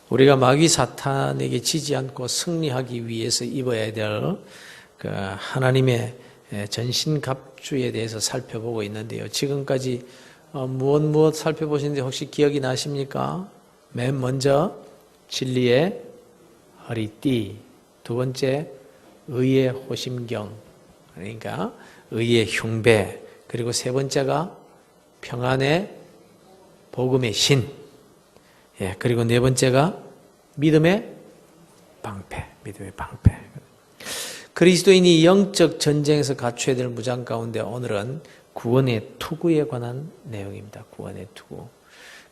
우리가 마귀 사탄에게 지지 않고 승리하기 위해서 입어야 될 그 하나님의 전신갑주에 대해서 살펴보고 있는데요. 지금까지 무엇 살펴보시는데 혹시 기억이 나십니까? 맨 먼저 진리의 허리띠, 두 번째 의의 호심경, 그러니까 의의 흉배, 그리고 세 번째가 평안의 복음의 신, 그리고 네 번째가 믿음의 방패. 그리스도인이 영적 전쟁에서 갖춰야 될 무장 가운데 오늘은 구원의 투구에 관한 내용입니다. 구원의 투구.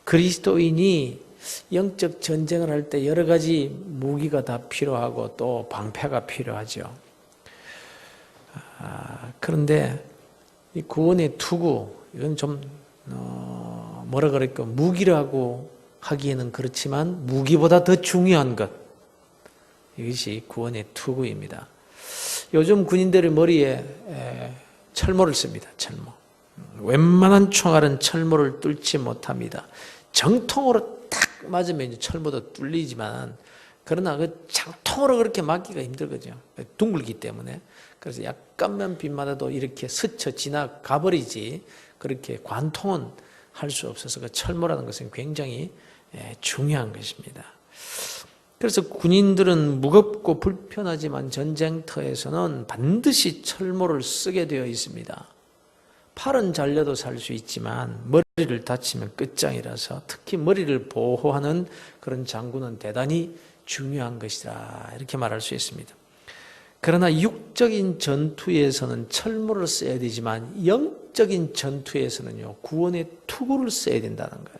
그리스도인이 영적 전쟁을 할 때 여러 가지 무기가 다 필요하고 또 방패가 필요하죠. 그런데 이 구원의 투구, 이건 좀 뭐라 그럴까, 무기라고 하기에는 그렇지만 무기보다 더 중요한 것, 이것이 구원의 투구입니다. 요즘 군인들의 머리에 철모를 씁니다. 철모. 웬만한 총알은 철모를 뚫지 못합니다. 정통으로 딱 맞으면 이제 철모도 뚫리지만, 그러나 그 장통으로 그렇게 맞기가 힘들거든요. 둥글기 때문에. 그래서 약간만 빗맞아도 이렇게 스쳐 지나가 버리지, 그렇게 관통은 할 수 없어서 그 철모라는 것은 굉장히 중요한 것입니다. 그래서 군인들은 무겁고 불편하지만 전쟁터에서는 반드시 철모를 쓰게 되어 있습니다. 팔은 잘려도 살 수 있지만 머리를 다치면 끝장이라서 특히 머리를 보호하는 그런 장구는 대단히 중요한 것이다, 이렇게 말할 수 있습니다. 그러나 육적인 전투에서는 철모를 써야 되지만 영적인 전투에서는요, 구원의 투구를 써야 된다는 거예요.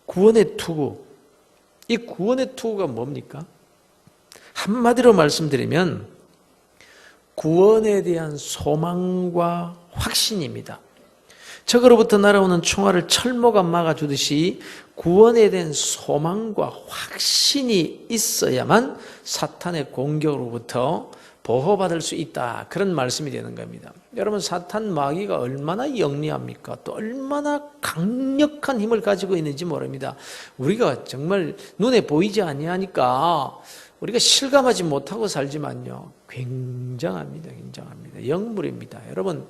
구원의 투구. 이 구원의 투구가 뭡니까? 한마디로 말씀드리면 구원에 대한 소망과 확신입니다. 적으로부터 날아오는 총알을 철모가 막아주듯이 구원에 대한 소망과 확신이 있어야만 사탄의 공격으로부터 보호받을 수 있다, 그런 말씀이 되는 겁니다. 여러분, 사탄 마귀가 얼마나 영리합니까? 또 얼마나 강력한 힘을 가지고 있는지 모릅니다. 우리가 정말 눈에 보이지 아니하니까 우리가 실감하지 못하고 살지만요, 굉장합니다. 영물입니다. 여러분,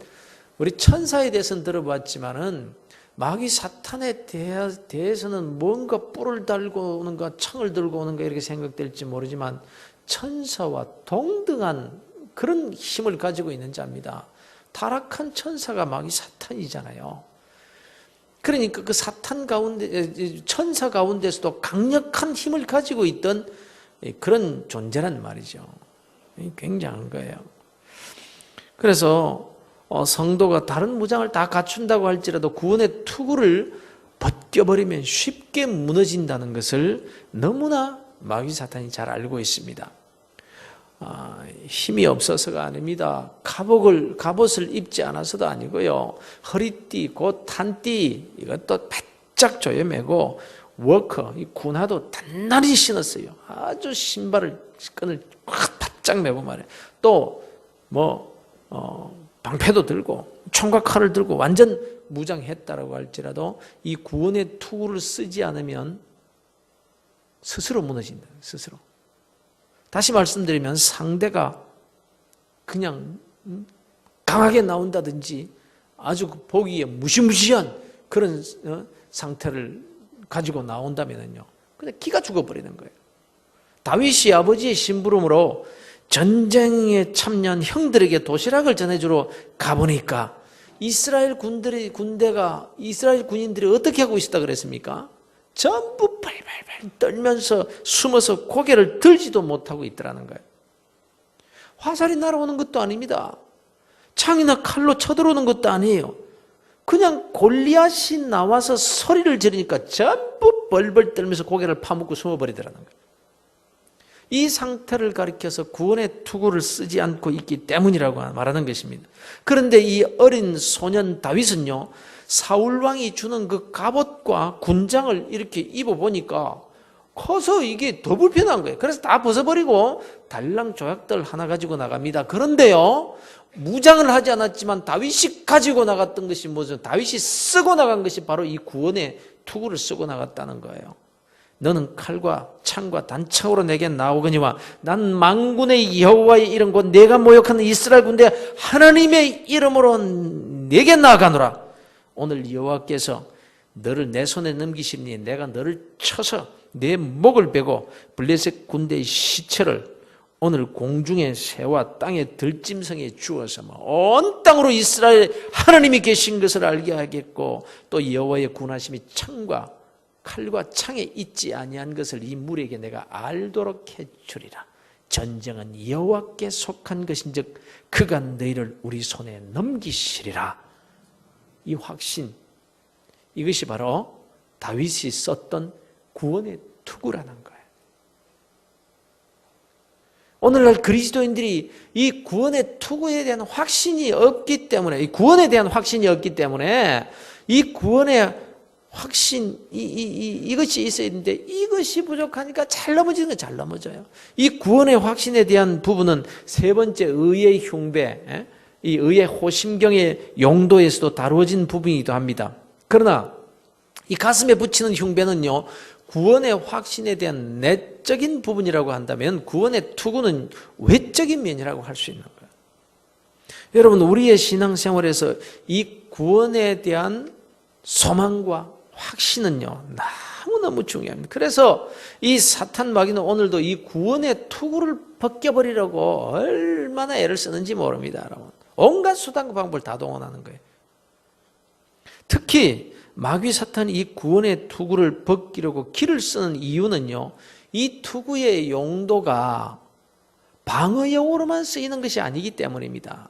우리 천사에 대해서는 들어봤지만은 마귀 사탄에 대해서는 뭔가 뿔을 달고 오는가 창을 들고 오는가 이렇게 생각될지 모르지만 천사와 동등한 그런 힘을 가지고 있는 자입니다. 타락한 천사가 마귀 사탄이잖아요. 그러니까 그 사탄 가운데, 천사 가운데서도 강력한 힘을 가지고 있던 그런 존재란 말이죠. 굉장한 거예요. 그래서 성도가 다른 무장을 다 갖춘다고 할지라도 구원의 투구를 벗겨버리면 쉽게 무너진다는 것을 너무나 마귀 사탄이 잘 알고 있습니다. 힘이 없어서가 아닙니다. 갑옷을 입지 않아서도 아니고요. 허리띠, 곧 탄띠, 이것도 바짝 조여매고 워커, 이 군화도 단단히 신었어요. 아주 끈을 확 바짝 매고 말이에요. 또 방패도 들고 총과 칼을 들고 완전 무장했다라고 할지라도 이 구원의 투구를 쓰지 않으면 스스로 무너진다. 스스로. 다시 말씀드리면 상대가 그냥 강하게 나온다든지 아주 보기에 무시무시한 그런 상태를 가지고 나온다면요, 그냥 기가 죽어버리는 거예요. 다윗이 아버지의 심부름으로 전쟁에 참여한 형들에게 도시락을 전해주러 가보니까 이스라엘 군인들이 어떻게 하고 있었다 그랬습니까? 전부 발발발 떨면서 숨어서 고개를 들지도 못하고 있더라는 거예요. 화살이 날아오는 것도 아닙니다. 창이나 칼로 쳐들어오는 것도 아니에요. 그냥 골리앗이 나와서 소리를 지르니까 전부 벌벌 떨면서 고개를 파묻고 숨어버리더라는 거예요. 이 상태를 가리켜서 구원의 투구를 쓰지 않고 있기 때문이라고 말하는 것입니다. 그런데 이 어린 소년 다윗은요, 사울왕이 주는 그 갑옷과 군장을 이렇게 입어보니까 커서 이게 더 불편한 거예요. 그래서 다 벗어버리고 달랑 조약들 하나 가지고 나갑니다. 그런데요, 무장을 하지 않았지만 다윗이 가지고 나갔던 것이 뭐죠? 다윗이 쓰고 나간 것이 바로 이 구원의 투구를 쓰고 나갔다는 거예요. 너는 칼과 창과 단창으로 내게 나오거니와 난 만군의 여호와의 이름 곧 내가 모욕하는 이스라엘 군대 하나님의 이름으로 내게 나아가노라. 오늘 여호와께서 너를 내 손에 넘기시니 내가 너를 쳐서 내 목을 베고 블레셋 군대의 시체를 오늘 공중의 새와 땅의 들짐승에 주어서 온 땅으로 이스라엘 하나님이 계신 것을 알게 하겠고 또 여호와의 군하심이 창과 칼과 창에 있지 아니한 것을 이 무리에게 내가 알도록 해주리라. 전쟁은 여호와께 속한 것인즉 그가 너희를 우리 손에 넘기시리라. 이 확신, 이것이 바로 다윗이 썼던 구원의 투구라는 거예요. 오늘날 그리스도인들이 이 구원의 투구에 대한 확신이 없기 때문에, 이 구원에 대한 확신이 없기 때문에 이 구원의 확신, 이것이 있어야 되는데 이것이 부족하니까 잘 넘어지는 거 잘 넘어져요. 이 구원의 확신에 대한 부분은 세 번째 의의 흉배, 이 의의 호심경의 용도에서도 다루어진 부분이기도 합니다. 그러나 이 가슴에 붙이는 흉배는요, 구원의 확신에 대한 내적인 부분이라고 한다면 구원의 투구는 외적인 면이라고 할 수 있는 거예요. 여러분, 우리의 신앙생활에서 이 구원에 대한 소망과 확신은요, 너무너무 중요합니다. 그래서 이 사탄 마귀는 오늘도 이 구원의 투구를 벗겨버리려고 얼마나 애를 쓰는지 모릅니다, 여러분. 온갖 수단과 방법을 다 동원하는 거예요. 특히 마귀 사탄이 이 구원의 투구를 벗기려고 기를 쓰는 이유는요, 이 투구의 용도가 방어용으로만 쓰이는 것이 아니기 때문입니다.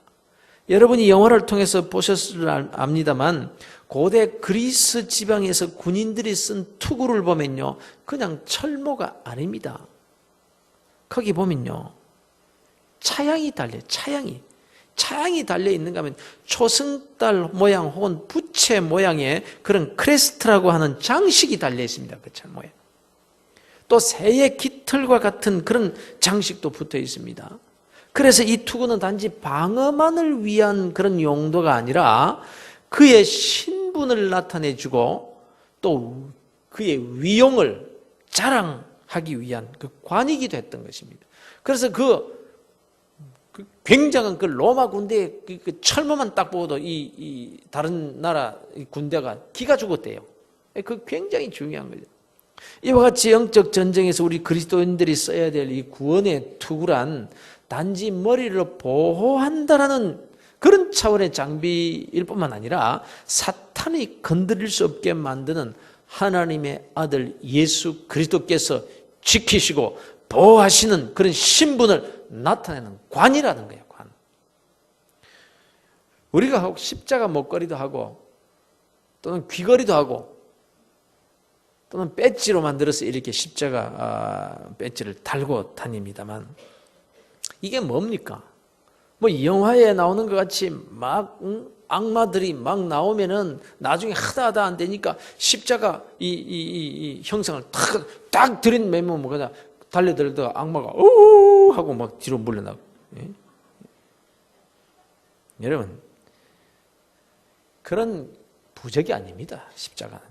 여러분이 영화를 통해서 보셨을 압니다만 고대 그리스 지방에서 군인들이 쓴 투구를 보면요, 그냥 철모가 아닙니다. 거기 보면요, 차양이 달려요. 차양이 달려 있는가 하면 초승달 모양 혹은 부채 모양의 그런 크레스트라고 하는 장식이 달려 있습니다. 그 철모에. 또 새의 깃털과 같은 그런 장식도 붙어 있습니다. 그래서 이 투구는 단지 방어만을 위한 그런 용도가 아니라 그의 신분을 나타내주고 또 그의 위용을 자랑하기 위한 그 관이기도 했던 것입니다. 그래서 그 굉장한 그 로마 군대의 그 철모만 딱 보고도 이 다른 나라 군대가 기가 죽었대요. 그 굉장히 중요한 거죠. 이와 같이 영적 전쟁에서 우리 그리스도인들이 써야 될 이 구원의 투구란 단지 머리를 보호한다라는 그런 차원의 장비일 뿐만 아니라 사탄이 건드릴 수 없게 만드는 하나님의 아들 예수 그리스도께서 지키시고 보호하시는 그런 신분을 나타내는 관이라는 거예요. 관. 우리가 십자가 목걸이도 하고 또는 귀걸이도 하고 또는 배지로 만들어서 이렇게 십자가 배지를 달고 다닙니다만 이게 뭡니까? 뭐 영화에 나오는 것 같이 막 악마들이 막 나오면은 나중에 하다 안 되니까 십자가 이 형상을 딱 들이매면 뭐가 달려들다가 악마가 오 하고 막 뒤로 물러나고. 예? 여러분, 그런 부적이 아닙니다. 십자가는요.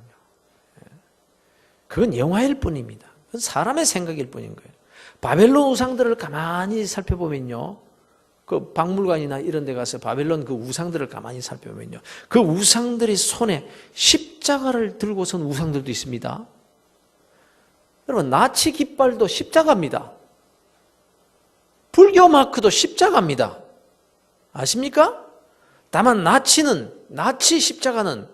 그건 영화일 뿐입니다. 그건 사람의 생각일 뿐인 거예요. 바벨론 우상들을 가만히 살펴보면요, 그 박물관이나 이런 데 가서 바벨론 그 우상들을 가만히 살펴보면요, 그 우상들이 손에 십자가를 들고선 우상들도 있습니다. 여러분, 나치 깃발도 십자가입니다. 불교 마크도 십자가입니다. 아십니까? 다만 나치 십자가는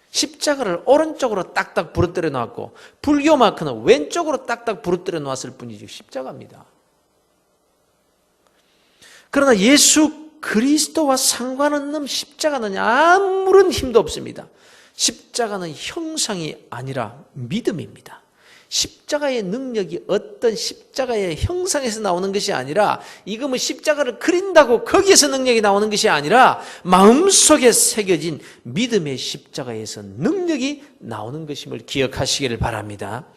십자가를 오른쪽으로 딱딱 부러뜨려 놨고 불교 마크는 왼쪽으로 딱딱 부러뜨려 놨을 뿐이지 십자가입니다. 그러나 예수 그리스도와 상관없는 십자가는 아무런 힘도 없습니다. 십자가는 형상이 아니라 믿음입니다. 십자가의 능력이 어떤 십자가의 형상에서 나오는 것이 아니라 이거 뭐 십자가를 그린다고 거기에서 능력이 나오는 것이 아니라 마음속에 새겨진 믿음의 십자가에서 능력이 나오는 것임을 기억하시기를 바랍니다.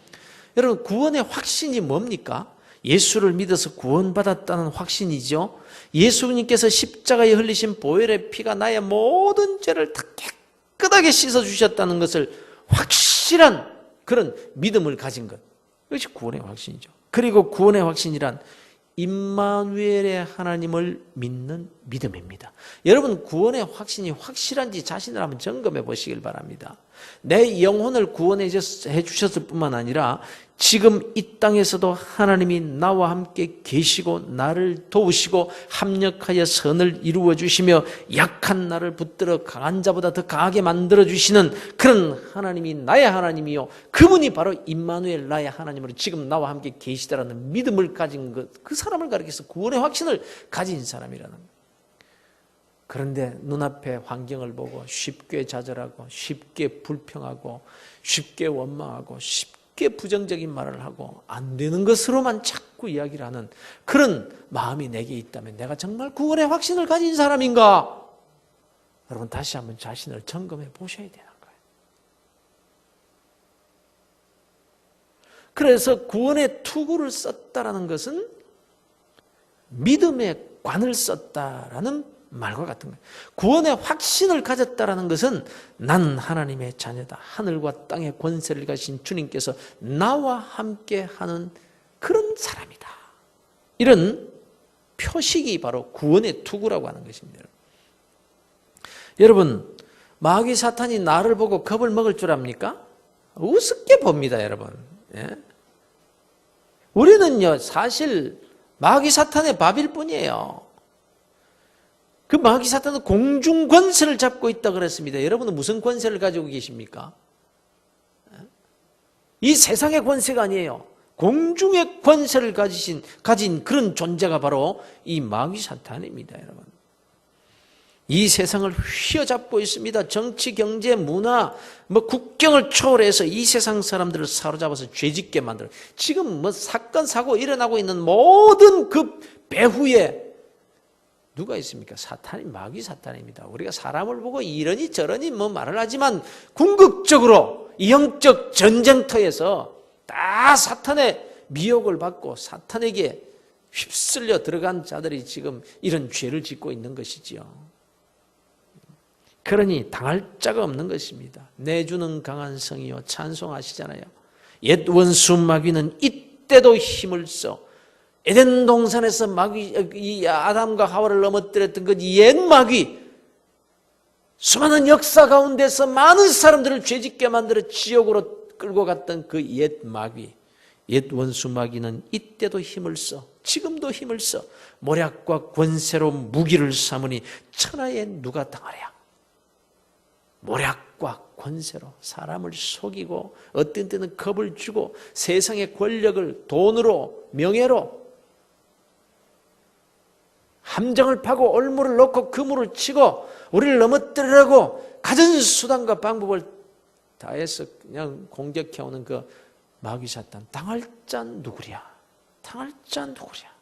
여러분, 구원의 확신이 뭡니까? 예수를 믿어서 구원받았다는 확신이죠. 예수님께서 십자가에 흘리신 보혈의 피가 나의 모든 죄를 다 깨끗하게 씻어주셨다는 것을 확실한 그런 믿음을 가진 것. 그것이 구원의 확신이죠. 그리고 구원의 확신이란 임마누엘의 하나님을 믿는 믿음입니다. 여러분, 구원의 확신이 확실한지 자신을 한번 점검해 보시길 바랍니다. 내 영혼을 구원해 주셨을 뿐만 아니라 지금 이 땅에서도 하나님이 나와 함께 계시고 나를 도우시고 합력하여 선을 이루어 주시며 약한 나를 붙들어 강한 자보다 더 강하게 만들어 주시는 그런 하나님이 나의 하나님이요, 그분이 바로 임마누엘 나의 하나님으로 지금 나와 함께 계시다라는 믿음을 가진 것, 그 사람을 가리켜서 구원의 확신을 가진 사람이라는 거예요. 그런데 눈앞의 환경을 보고 쉽게 좌절하고 쉽게 불평하고 쉽게 원망하고 쉽게 부정적인 말을 하고 안 되는 것으로만 자꾸 이야기를 하는 그런 마음이 내게 있다면 내가 정말 구원의 확신을 가진 사람인가? 여러분, 다시 한번 자신을 점검해 보셔야 되는 거예요. 그래서 구원의 투구를 썼다라는 것은 믿음의 관을 썼다라는 말과 같은 거예요. 구원의 확신을 가졌다라는 것은 난 하나님의 자녀다. 하늘과 땅의 권세를 가진 주님께서 나와 함께 하는 그런 사람이다. 이런 표식이 바로 구원의 투구라고 하는 것입니다. 여러분, 마귀 사탄이 나를 보고 겁을 먹을 줄 압니까? 우습게 봅니다, 여러분. 예? 우리는요, 사실 마귀 사탄의 밥일 뿐이에요. 그 마귀 사탄은 공중 권세를 잡고 있다 그랬습니다. 여러분은 무슨 권세를 가지고 계십니까? 이 세상의 권세가 아니에요. 공중의 권세를 가진 그런 존재가 바로 이 마귀 사탄입니다, 여러분. 이 세상을 휘어잡고 있습니다. 정치, 경제, 문화, 국경을 초월해서 이 세상 사람들을 사로잡아서 죄짓게 만들어. 지금 사건, 사고 일어나고 있는 모든 그 배후에 누가 있습니까? 사탄이, 마귀 사탄입니다. 우리가 사람을 보고 이러니 저러니 말을 하지만 궁극적으로 이 영적 전쟁터에서 다 사탄의 미혹을 받고 사탄에게 휩쓸려 들어간 자들이 지금 이런 죄를 짓고 있는 것이지요. 그러니 당할 자가 없는 것입니다. 내주는 강한 성이요, 찬송하시잖아요. 옛 원수 마귀는 이때도 힘을 써 에덴 동산에서 이 아담과 하와를 넘어뜨렸던 그 옛 마귀, 수많은 역사 가운데서 많은 사람들을 죄짓게 만들어 지옥으로 끌고 갔던 그 옛 마귀, 옛 원수 마귀는 이때도 힘을 써, 지금도 힘을 써 모략과 권세로 무기를 삼으니 천하에 누가 당하랴. 모략과 권세로 사람을 속이고 어떤 때는 겁을 주고 세상의 권력을 돈으로, 명예로 함정을 파고 올무를 놓고 그물을 치고 우리를 넘어뜨리려고 가진 수단과 방법을 다해서 그냥 공격해오는 그 마귀 사탄, 당할 자 누구랴? 당할 자 누구랴?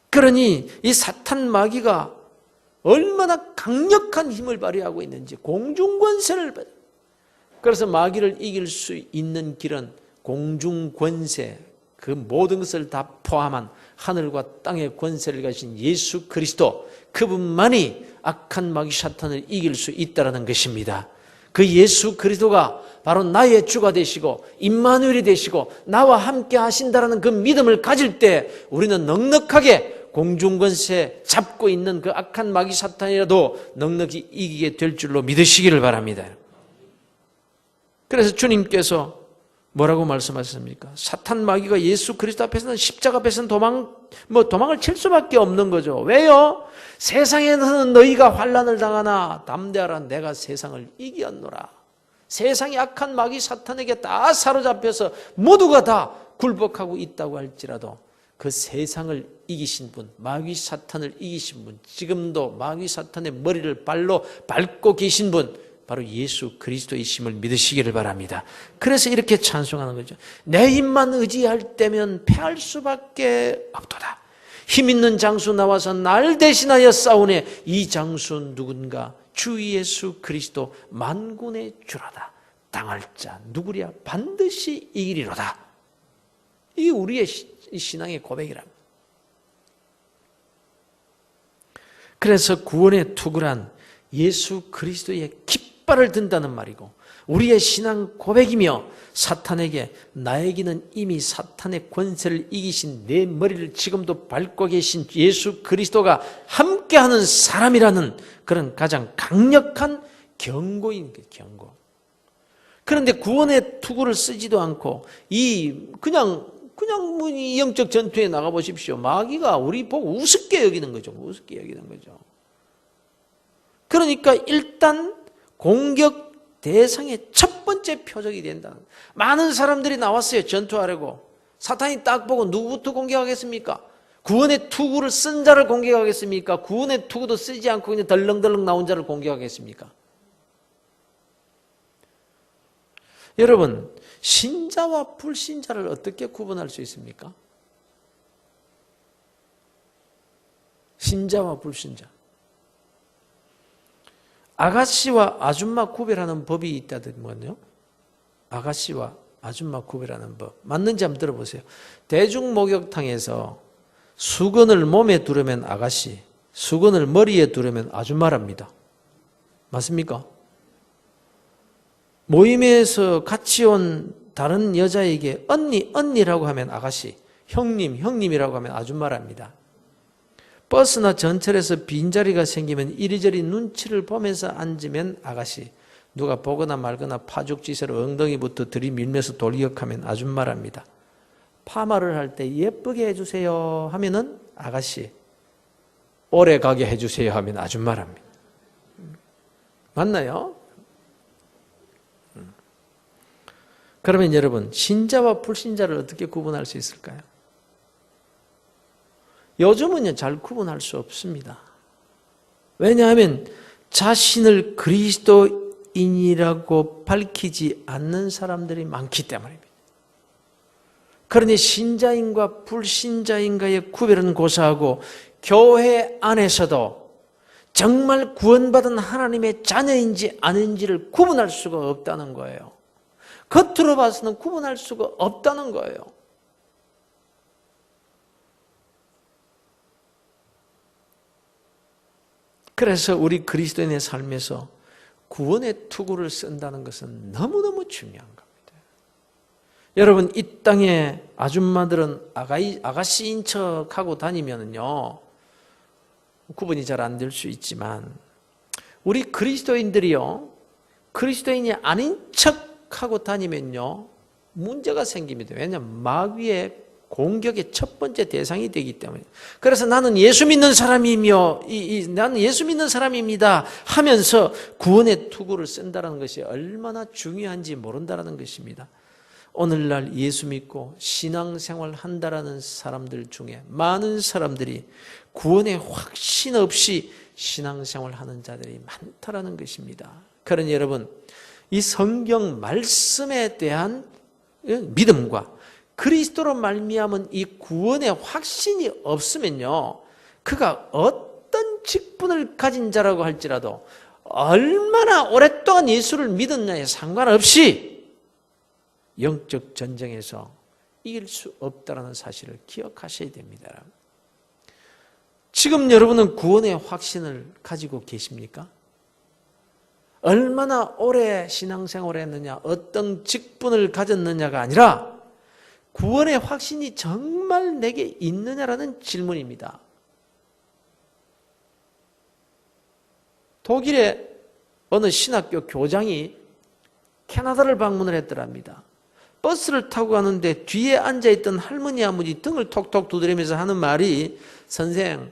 그러니 이 사탄 마귀가 얼마나 강력한 힘을 발휘하고 있는지, 공중권세를 받아. 그래서 마귀를 이길 수 있는 길은 공중권세, 그 모든 것을 다 포함한 하늘과 땅의 권세를 가진 예수 그리스도, 그분만이 악한 마귀 사탄을 이길 수 있다는 것입니다. 그 예수 그리스도가 바로 나의 주가 되시고 임마누엘이 되시고 나와 함께 하신다는 그 믿음을 가질 때 우리는 넉넉하게 공중권세 잡고 있는 그 악한 마귀 사탄이라도 넉넉히 이기게 될 줄로 믿으시기를 바랍니다. 그래서 주님께서 뭐라고 말씀하셨습니까? 사탄 마귀가 예수 그리스도 앞에서는, 십자가 앞에서는 도망을 칠 수밖에 없는 거죠. 왜요? 세상에서는 너희가 환난을 당하나 담대하라, 내가 세상을 이겼노라. 세상의 악한 마귀 사탄에게 다 사로잡혀서 모두가 다 굴복하고 있다고 할지라도 그 세상을 이기신 분, 마귀 사탄을 이기신 분, 지금도 마귀 사탄의 머리를 발로 밟고 계신 분, 바로 예수 그리스도이심을 믿으시기를 바랍니다. 그래서 이렇게 찬송하는 거죠. 내 힘만 의지할 때면 패할 수밖에 없도다. 힘 있는 장수 나와서 날 대신하여 싸우네. 이 장수 누군가? 주 예수 그리스도 만군의 주로다. 당할 자 누구랴? 반드시 이기리로다. 이게 우리의 신앙의 고백이랍니다. 그래서 구원의 투구란 예수 그리스도의 깃발을 든다는 말이고, 우리의 신앙 고백이며 사탄에게 나에게는 이미 사탄의 권세를 이기신 내 머리를 지금도 밟고 계신 예수 그리스도가 함께하는 사람이라는 그런 가장 강력한 경고인 거예요. 경고. 그런데 구원의 투구를 쓰지도 않고 그냥 뭐 이 영적 전투에 나가 보십시오. 마귀가 우리 보고 우습게 여기는 거죠. 우습게 여기는 거죠. 그러니까 일단 공격 대상의 첫 번째 표적이 된다. 많은 사람들이 나왔어요. 전투하려고. 사탄이 딱 보고 누구부터 공격하겠습니까? 구원의 투구를 쓴 자를 공격하겠습니까? 구원의 투구도 쓰지 않고 그냥 덜렁덜렁 나온 자를 공격하겠습니까? 여러분, 신자와 불신자를 어떻게 구분할 수 있습니까? 신자와 불신자. 아가씨와 아줌마 구별하는 법이 있다더니요. 아가씨와 아줌마 구별하는 법. 맞는지 한번 들어보세요. 대중목욕탕에서 수건을 몸에 두르면 아가씨, 수건을 머리에 두르면 아줌마랍니다. 맞습니까? 모임에서 같이 온 다른 여자에게 언니라고 하면 아가씨, 형님이라고 하면 아줌마랍니다. 버스나 전철에서 빈자리가 생기면 이리저리 눈치를 보면서 앉으면 아가씨, 누가 보거나 말거나 파죽지세로 엉덩이부터 들이밀면서 돌격하면 아줌마랍니다. 파마를 할 때 예쁘게 해주세요 하면은 아가씨, 오래 가게 해주세요 하면 아줌마랍니다. 맞나요? 그러면 여러분, 신자와 불신자를 어떻게 구분할 수 있을까요? 요즘은요, 잘 구분할 수 없습니다. 왜냐하면 자신을 그리스도인이라고 밝히지 않는 사람들이 많기 때문입니다. 그러니 신자인과 불신자인가의 구별은 고사하고 교회 안에서도 정말 구원받은 하나님의 자녀인지 아닌지를 구분할 수가 없다는 거예요. 겉으로 봐서는 구분할 수가 없다는 거예요. 그래서 우리 그리스도인의 삶에서 구원의 투구를 쓴다는 것은 너무너무 중요한 겁니다. 여러분, 이 땅에 아줌마들은 아가씨인 척하고 다니면요, 구분이 잘 안 될 수 있지만, 우리 그리스도인들이요, 그리스도인이 아닌 척하고 다니면요, 문제가 생깁니다. 왜냐하면 마귀의 공격의 첫 번째 대상이 되기 때문에. 그래서 나는 예수 믿는 사람이며 나는 예수 믿는 사람입니다 하면서 구원의 투구를 쓴다는 것이 얼마나 중요한지 모른다는 것입니다. 오늘날 예수 믿고 신앙생활 한다라는 사람들 중에 많은 사람들이 구원의 확신 없이 신앙생활 하는 자들이 많다라는 것입니다. 그러니 여러분, 이 성경 말씀에 대한 믿음과 그리스도로 말미암은 이 구원의 확신이 없으면요, 그가 어떤 직분을 가진 자라고 할지라도 얼마나 오랫동안 예수를 믿었냐에 상관없이 영적 전쟁에서 이길 수 없다는 사실을 기억하셔야 됩니다. 지금 여러분은 구원의 확신을 가지고 계십니까? 얼마나 오래 신앙생활을 했느냐, 어떤 직분을 가졌느냐가 아니라 구원의 확신이 정말 내게 있느냐라는 질문입니다. 독일의 어느 신학교 교장이 캐나다를 방문을 했더랍니다. 버스를 타고 가는데 뒤에 앉아있던 할머니 한 분이 등을 톡톡 두드리면서 하는 말이, 선생,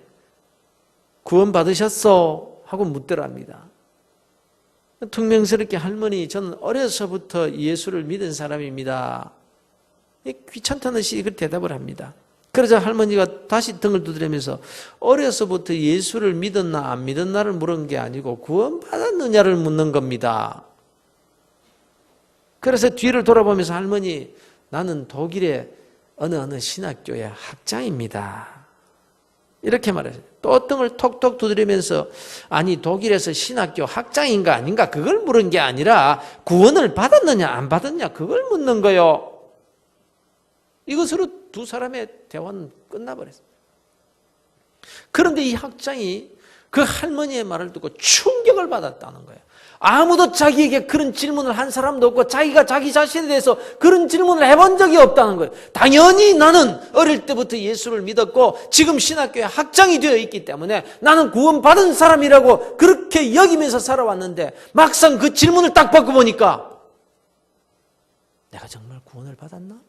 구원 받으셨어? 하고 묻더랍니다. 퉁명스럽게 할머니, 저는 어려서부터 예수를 믿은 사람입니다. 귀찮다는 듯이 그 대답을 합니다. 그러자 할머니가 다시 등을 두드리면서 어려서부터 예수를 믿었나 안 믿었나를 물은 게 아니고 구원받았느냐를 묻는 겁니다. 그래서 뒤를 돌아보면서 할머니, 나는 독일의 어느 신학교의 학장입니다. 이렇게 말했어요. 또 등을 톡톡 두드리면서, 아니 독일에서 신학교 학장인가 아닌가 그걸 물은 게 아니라 구원을 받았느냐 안 받았냐 그걸 묻는 거요. 이것으로 두 사람의 대화는 끝나버렸습니다. 그런데 이 학장이 그 할머니의 말을 듣고 충격을 받았다는 거예요. 아무도 자기에게 그런 질문을 한 사람도 없고 자기가 자기 자신에 대해서 그런 질문을 해본 적이 없다는 거예요. 당연히 나는 어릴 때부터 예수를 믿었고 지금 신학교에 학장이 되어 있기 때문에 나는 구원받은 사람이라고 그렇게 여기면서 살아왔는데 막상 그 질문을 딱 받고 보니까 내가 정말 구원을 받았나?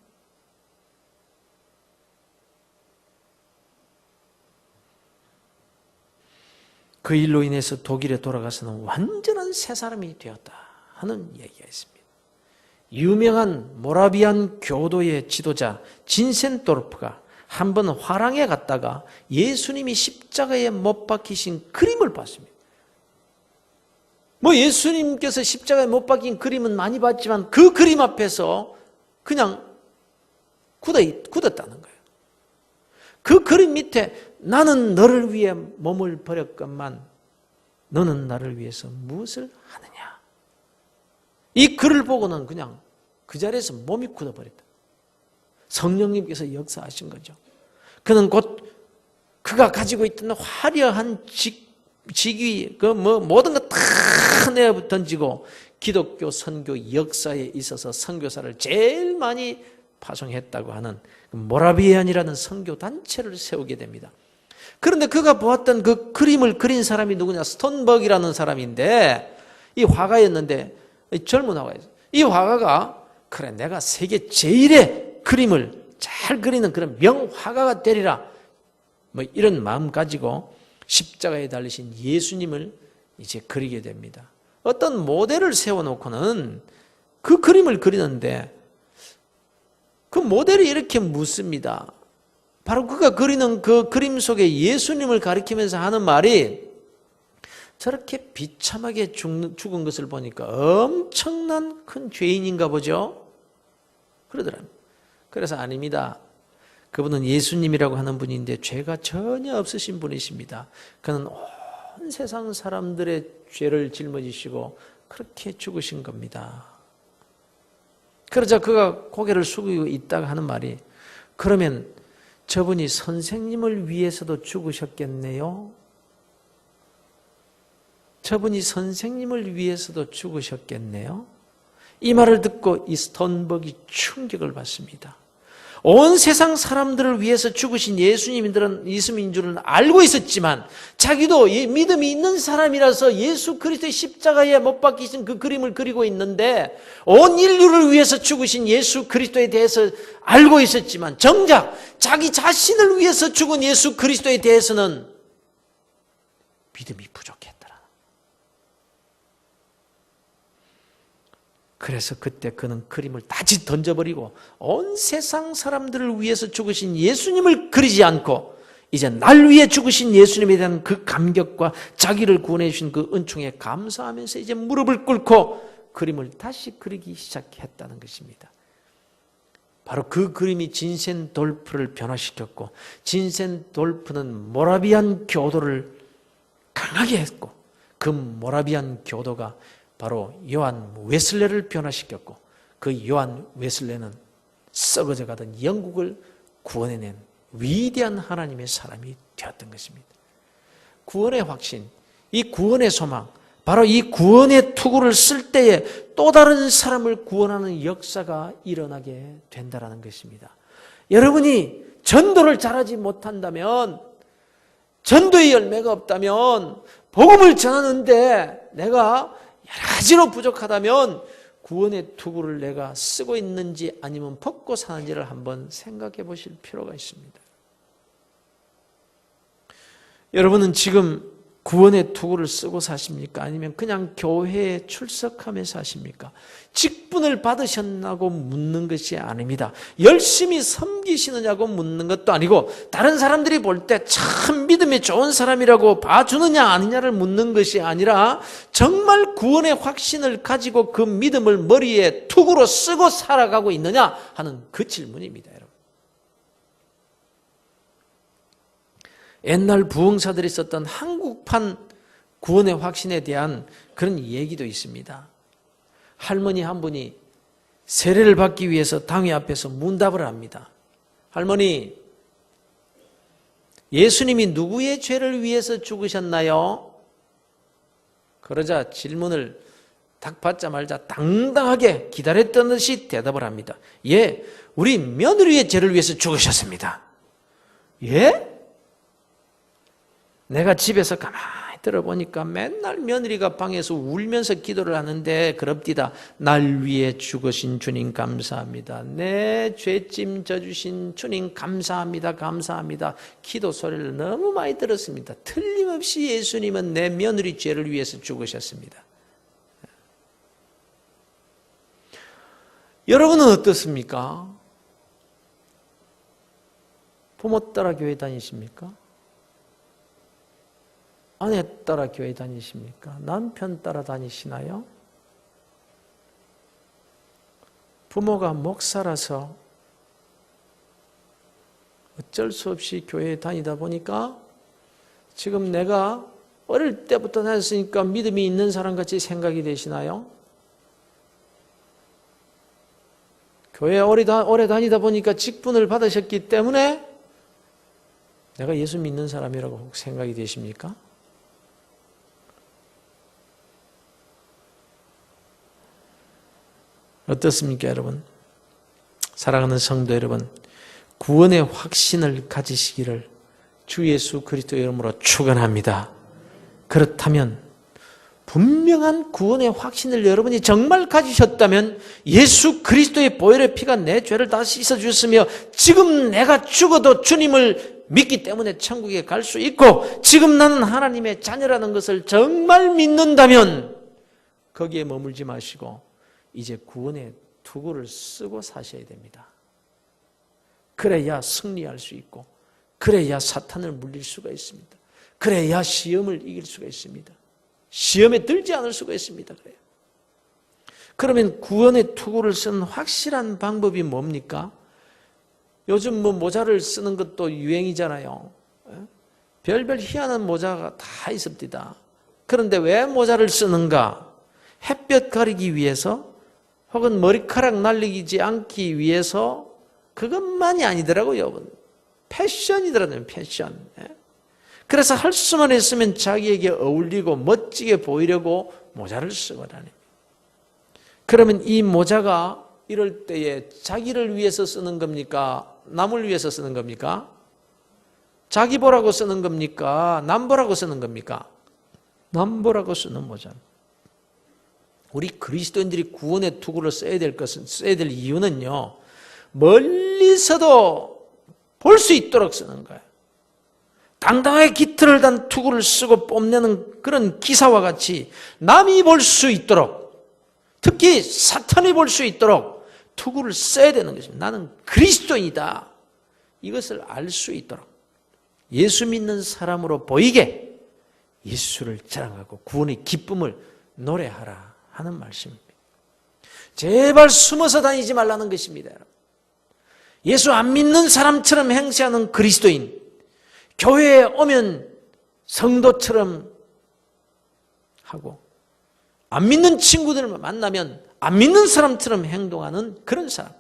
그 일로 인해서 독일에 돌아가서는 완전한 새 사람이 되었다 하는 얘기가 있습니다. 유명한 모라비안 교도의 지도자 진센도르프가 한 번 화랑에 갔다가 예수님이 십자가에 못 박히신 그림을 봤습니다. 예수님께서 십자가에 못 박힌 그림은 많이 봤지만 그 그림 앞에서 그냥 굳었다는 거예요. 그 그림 밑에 나는 너를 위해 몸을 버렸건만 너는 나를 위해서 무엇을 하느냐. 이 글을 보고는 그냥 그 자리에서 몸이 굳어버렸다. 성령님께서 역사하신 거죠. 그는 곧 그가 가지고 있던 화려한 직위, 모든 것 다 내어 던지고 기독교 선교 역사에 있어서 선교사를 제일 많이 파송했다고 하는 모라비안이라는 선교 단체를 세우게 됩니다. 그런데 그가 보았던 그 그림을 그린 사람이 누구냐? 스톤버그라는 사람인데 이 화가였는데 젊은 화가였어요. 이 화가가 그래 내가 세계 제일의 그림을 잘 그리는 그런 명화가가 되리라 이런 마음 가지고 십자가에 달리신 예수님을 이제 그리게 됩니다. 어떤 모델을 세워놓고는 그 그림을 그리는데 그 모델이 이렇게 묻습니다. 바로 그가 그리는 그 그림 속에 예수님을 가리키면서 하는 말이 저렇게 비참하게 죽은 것을 보니까 엄청난 큰 죄인인가 보죠? 그러더랍니다. 그래서 아닙니다. 그분은 예수님이라고 하는 분인데 죄가 전혀 없으신 분이십니다. 그는 온 세상 사람들의 죄를 짊어지시고 그렇게 죽으신 겁니다. 그러자 그가 고개를 숙이고 있다가 하는 말이 그러면 저분이 선생님을 위해서도 죽으셨겠네요? 저분이 선생님을 위해서도 죽으셨겠네요? 이 말을 듣고 이 스톤버그가 충격을 받습니다. 온 세상 사람들을 위해서 죽으신 예수님인 줄은 알고 있었지만 자기도 믿음이 있는 사람이라서 예수 그리스도의 십자가에 못 박히신 그 그림을 그리고 있는데 온 인류를 위해서 죽으신 예수 그리스도에 대해서 알고 있었지만 정작 자기 자신을 위해서 죽은 예수 그리스도에 대해서는 믿음이 부족했더라. 그래서 그때 그는 그림을 다시 던져버리고 온 세상 사람들을 위해서 죽으신 예수님을 그리지 않고 이제 날 위해 죽으신 예수님에 대한 그 감격과 자기를 구원해 주신 그 은총에 감사하면서 이제 무릎을 꿇고 그림을 다시 그리기 시작했다는 것입니다. 바로 그 그림이 진센돌프를 변화시켰고 진센돌프는 모라비안 교도를 강하게 했고 그 모라비안 교도가 바로 요한 웨슬레를 변화시켰고 그 요한 웨슬레는 썩어져 가던 영국을 구원해낸 위대한 하나님의 사람이 되었던 것입니다. 구원의 확신, 이 구원의 소망, 바로 이 구원의 투구를 쓸 때에 또 다른 사람을 구원하는 역사가 일어나게 된다는 것입니다. 여러분이 전도를 잘하지 못한다면, 전도의 열매가 없다면, 복음을 전하는데 내가 여러 가지로 부족하다면 구원의 투구를 내가 쓰고 있는지 아니면 벗고 사는지를 한번 생각해 보실 필요가 있습니다. 여러분은 지금 구원의 투구를 쓰고 사십니까? 아니면 그냥 교회에 출석하며 사십니까? 직분을 받으셨냐고 묻는 것이 아닙니다. 열심히 섬기시느냐고 묻는 것도 아니고 다른 사람들이 볼 때 참 믿음이 좋은 사람이라고 봐주느냐 아니냐를 묻는 것이 아니라 정말 구원의 확신을 가지고 그 믿음을 머리에 투구로 쓰고 살아가고 있느냐 하는 그 질문입니다. 여러분. 옛날 부흥사들이 썼던 한국판 구원의 확신에 대한 그런 얘기도 있습니다. 할머니 한 분이 세례를 받기 위해서 당회 앞에서 문답을 합니다. 할머니, 예수님이 누구의 죄를 위해서 죽으셨나요? 그러자 질문을 딱 받자마자 당당하게 기다렸던 듯이 대답을 합니다. 예, 우리 며느리의 죄를 위해서 죽으셨습니다. 예? 내가 집에서 가만히 들어보니까 맨날 며느리가 방에서 울면서 기도를 하는데 그럽디다. 날 위해 죽으신 주님 감사합니다. 내 죄짐 져주신 주님 감사합니다. 감사합니다. 기도 소리를 너무 많이 들었습니다. 틀림없이 예수님은 내 며느리 죄를 위해서 죽으셨습니다. 여러분은 어떻습니까? 부모 따라 교회 다니십니까? 아내 따라 교회 다니십니까? 남편 따라 다니시나요? 부모가 목사라서 어쩔 수 없이 교회에 다니다 보니까 지금 내가 어릴 때부터 다녔으니까 믿음이 있는 사람 같이 생각이 되시나요? 교회에 오래 다니다 보니까 직분을 받으셨기 때문에 내가 예수 믿는 사람이라고 생각이 되십니까? 어떻습니까, 여러분? 사랑하는 성도 여러분, 구원의 확신을 가지시기를 주 예수 그리스도의 이름으로 축원합니다. 그렇다면 분명한 구원의 확신을 여러분이 정말 가지셨다면 예수 그리스도의 보혈의 피가 내 죄를 다 씻어주셨으며 지금 내가 죽어도 주님을 믿기 때문에 천국에 갈 수 있고 지금 나는 하나님의 자녀라는 것을 정말 믿는다면 거기에 머물지 마시고 이제 구원의 투구를 쓰고 사셔야 됩니다. 그래야 승리할 수 있고 그래야 사탄을 물릴 수가 있습니다. 그래야 시험을 이길 수가 있습니다. 시험에 들지 않을 수가 있습니다. 그래요. 그러면 구원의 투구를 쓰는 확실한 방법이 뭡니까? 요즘 모자를 쓰는 것도 유행이잖아요. 별별 희한한 모자가 다 있습니다. 그런데 왜 모자를 쓰는가? 햇볕 가리기 위해서 혹은 머리카락 날리지 않기 위해서 그것만이 아니더라고요. 패션이더라고요. 패션. 그래서 할 수만 있으면 자기에게 어울리고 멋지게 보이려고 모자를 쓰고 다닙니다. 그러면 이 모자가 이럴 때에 자기를 위해서 쓰는 겁니까? 남을 위해서 쓰는 겁니까? 자기 보라고 쓰는 겁니까? 남 보라고 쓰는 겁니까? 남 보라고 쓰는 모자입니다. 우리 그리스도인들이 구원의 투구를 써야 될 이유는요, 멀리서도 볼 수 있도록 쓰는 거예요. 당당하게 깃털을 단 투구를 쓰고 뽐내는 그런 기사와 같이 남이 볼 수 있도록, 특히 사탄이 볼 수 있도록 투구를 써야 되는 것입니다. 나는 그리스도인이다. 이것을 알 수 있도록 예수 믿는 사람으로 보이게 예수를 자랑하고 구원의 기쁨을 노래하라 하는 말씀입니다. 제발 숨어서 다니지 말라는 것입니다. 예수 안 믿는 사람처럼 행세하는 그리스도인, 교회에 오면 성도처럼 하고 안 믿는 친구들을 만나면 안 믿는 사람처럼 행동하는 그런 사람,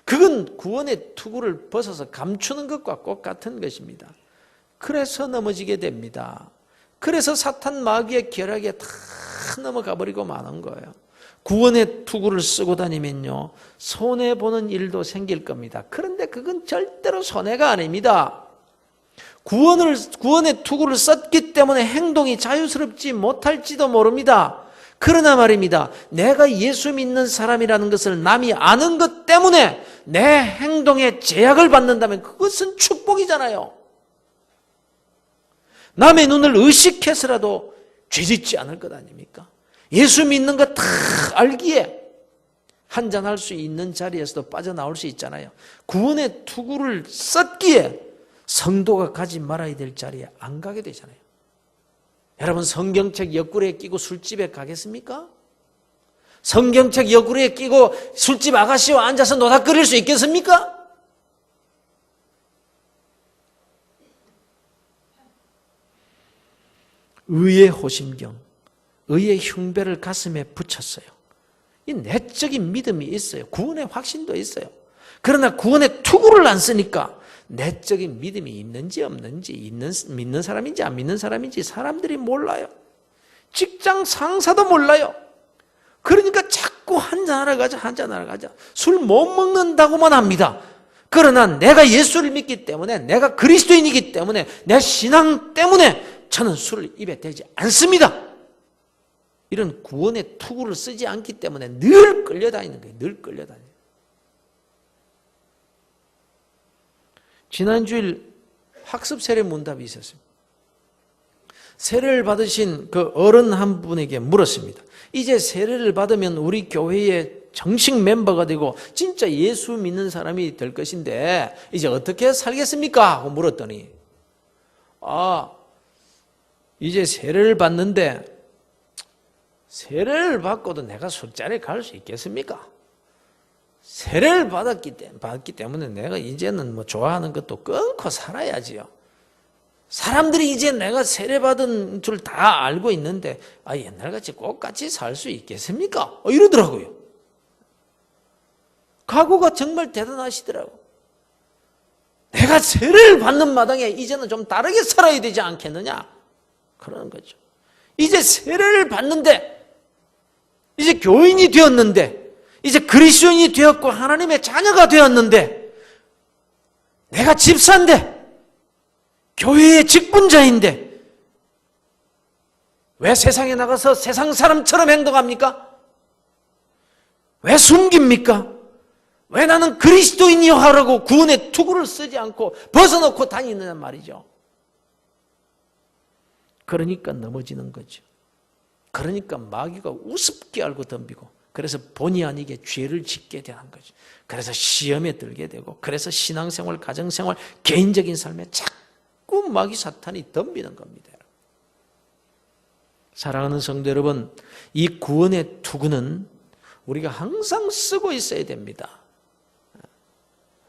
그건 구원의 투구를 벗어서 감추는 것과 똑같은 것입니다. 그래서 넘어지게 됩니다. 그래서 사탄 마귀의 결박에 다 넘어가 버리고 마는 거예요. 구원의 투구를 쓰고 다니면요, 손해보는 일도 생길 겁니다. 그런데 그건 절대로 손해가 아닙니다. 구원의 투구를 썼기 때문에 행동이 자유스럽지 못할지도 모릅니다. 그러나 말입니다, 내가 예수 믿는 사람이라는 것을 남이 아는 것 때문에 내 행동에 제약을 받는다면 그것은 축복이잖아요. 남의 눈을 의식해서라도 죄짓지 않을 것 아닙니까? 예수 믿는 거 다 알기에 한잔할 수 있는 자리에서도 빠져나올 수 있잖아요. 구원의 투구를 썼기에 성도가 가지 말아야 될 자리에 안 가게 되잖아요. 여러분, 성경책 옆구리에 끼고 술집에 가겠습니까? 성경책 옆구리에 끼고 술집 아가씨와 앉아서 노닥거릴 수 있겠습니까? 의의 호심경, 의의 흉배를 가슴에 붙였어요. 이 내적인 믿음이 있어요. 구원의 확신도 있어요. 그러나 구원의 투구를 안 쓰니까 내적인 믿음이 있는지 없는지, 믿는 사람인지 안 믿는 사람인지 사람들이 몰라요. 직장 상사도 몰라요. 그러니까 자꾸 한잔하러 가자, 한잔하러 가자. 술 못 먹는다고만 합니다. 그러나 내가 예수를 믿기 때문에, 내가 그리스도인이기 때문에, 내 신앙 때문에 저는 술을 입에 대지 않습니다. 이런 구원의 투구를 쓰지 않기 때문에 늘 끌려다니는 거예요. 늘 끌려다니는 거예요. 지난주일 학습 세례 문답이 있었습니다. 세례를 받으신 그 어른 한 분에게 물었습니다. 이제 세례를 받으면 우리 교회의 정식 멤버가 되고 진짜 예수 믿는 사람이 될 것인데 이제 어떻게 살겠습니까? 하고 물었더니 이제 세례를 받는데 세례를 받고도 내가 술자리에 갈 수 있겠습니까? 세례를 받기 때문에 내가 이제는 뭐 좋아하는 것도 끊고 살아야지요. 사람들이 이제 내가 세례받은 줄 다 알고 있는데 옛날같이 꽃같이 살 수 있겠습니까? 이러더라고요. 각오가 정말 대단하시더라고. 내가 세례를 받는 마당에 이제는 좀 다르게 살아야 되지 않겠느냐? 그러는 거죠. 이제 세례를 받는데, 이제 교인이 되었는데, 이제 그리스도인이 되었고 하나님의 자녀가 되었는데, 내가 집사인데, 교회의 직분자인데 왜 세상에 나가서 세상 사람처럼 행동합니까? 왜 숨깁니까? 왜 나는 그리스도인이여 하라고 구원의 투구를 쓰지 않고 벗어놓고 다니느냐 말이죠. 그러니까 넘어지는 거죠. 그러니까 마귀가 우습게 알고 덤비고, 그래서 본의 아니게 죄를 짓게 되는 거죠. 그래서 시험에 들게 되고, 그래서 신앙생활, 가정생활, 개인적인 삶에 자꾸 마귀 사탄이 덤비는 겁니다. 사랑하는 성도 여러분, 이 구원의 투구는 우리가 항상 쓰고 있어야 됩니다.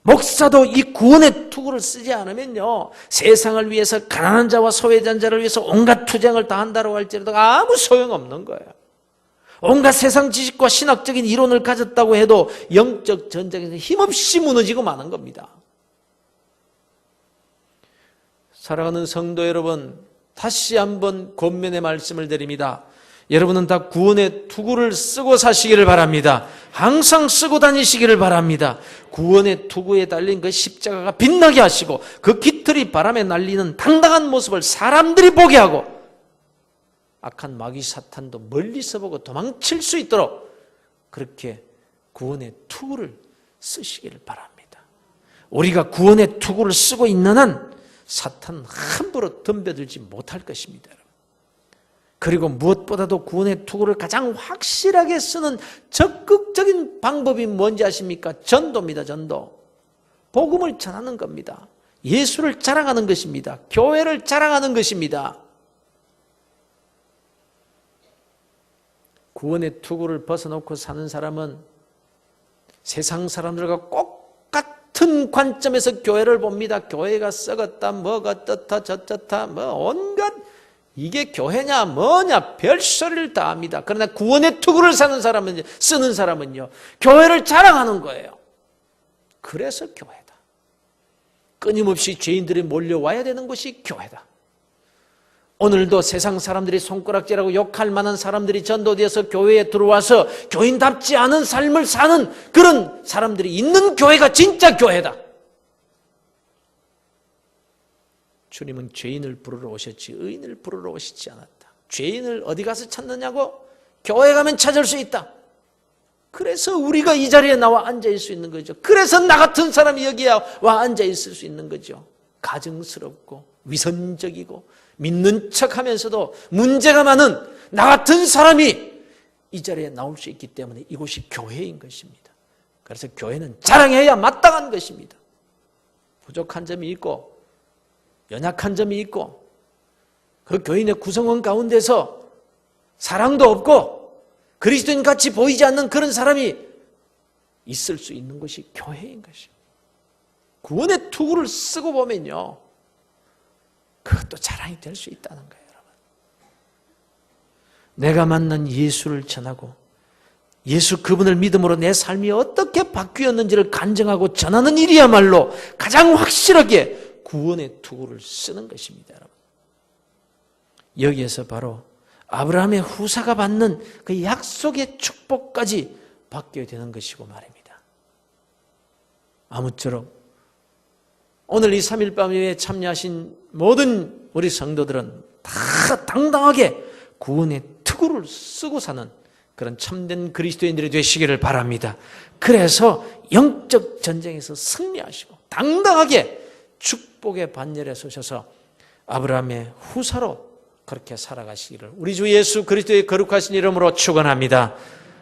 목사도 이 구원의 투구를 쓰지 않으면요, 세상을 위해서 가난한 자와 소외된 자를 위해서 온갖 투쟁을 다 한다고 할지라도 아무 소용없는 거예요. 온갖 세상 지식과 신학적인 이론을 가졌다고 해도 영적 전쟁에서 힘없이 무너지고 마는 겁니다. 사랑하는 성도 여러분, 다시 한번 권면의 말씀을 드립니다. 여러분은 다 구원의 투구를 쓰고 사시기를 바랍니다. 항상 쓰고 다니시기를 바랍니다. 구원의 투구에 달린 그 십자가가 빛나게 하시고, 그 깃털이 바람에 날리는 당당한 모습을 사람들이 보게 하고, 악한 마귀 사탄도 멀리서 보고 도망칠 수 있도록 그렇게 구원의 투구를 쓰시기를 바랍니다. 우리가 구원의 투구를 쓰고 있는 한 사탄은 함부로 덤벼들지 못할 것입니다. 그리고 무엇보다도 구원의 투구를 가장 확실하게 쓰는 적극적인 방법이 뭔지 아십니까? 전도입니다. 전도. 복음을 전하는 겁니다. 예수를 자랑하는 것입니다. 교회를 자랑하는 것입니다. 구원의 투구를 벗어놓고 사는 사람은 세상 사람들과 똑같은 관점에서 교회를 봅니다. 교회가 썩었다, 뭐가 어떻다, 저쩌다, 뭐 온갖, 이게 교회냐 뭐냐 별소리를 다 합니다. 그러나 구원의 투구를 쓰는 사람은요, 교회를 자랑하는 거예요. 그래서 교회다. 끊임없이 죄인들이 몰려와야 되는 것이 교회다. 오늘도 세상 사람들이 손가락질하고 욕할 만한 사람들이 전도되어서 교회에 들어와서 교인답지 않은 삶을 사는 그런 사람들이 있는 교회가 진짜 교회다. 주님은 죄인을 부르러 오셨지 의인을 부르러 오시지 않았다. 죄인을 어디 가서 찾느냐고? 교회 가면 찾을 수 있다. 그래서 우리가 이 자리에 나와 앉아있을 수 있는 거죠. 그래서 나 같은 사람이 여기에 와 앉아있을 수 있는 거죠. 가증스럽고 위선적이고 믿는 척하면서도 문제가 많은 나 같은 사람이 이 자리에 나올 수 있기 때문에 이곳이 교회인 것입니다. 그래서 교회는 자랑해야 마땅한 것입니다. 부족한 점이 있고 연약한 점이 있고 그 교인의 구성원 가운데서 사랑도 없고 그리스도인 같이 보이지 않는 그런 사람이 있을 수 있는 것이 교회인 것입니다. 구원의 투구를 쓰고 보면요, 그것도 자랑이 될 수 있다는 거예요. 여러분, 내가 만난 예수를 전하고 예수 그분을 믿음으로 내 삶이 어떻게 바뀌었는지를 간증하고 전하는 일이야말로 가장 확실하게 구원의 투구를 쓰는 것입니다. 여러분. 여기에서 바로 아브라함의 후사가 받는 그 약속의 축복까지 받게 되는 것이고 말입니다. 아무쪼록 오늘 이 3일 밤에 참여하신 모든 우리 성도들은 다 당당하게 구원의 투구를 쓰고 사는 그런 참된 그리스도인들이 되시기를 바랍니다. 그래서 영적 전쟁에서 승리하시고 당당하게 축복의 반열에 서셔서 아브라함의 후사로 그렇게 살아가시기를 우리 주 예수 그리스도의 거룩하신 이름으로 축원합니다.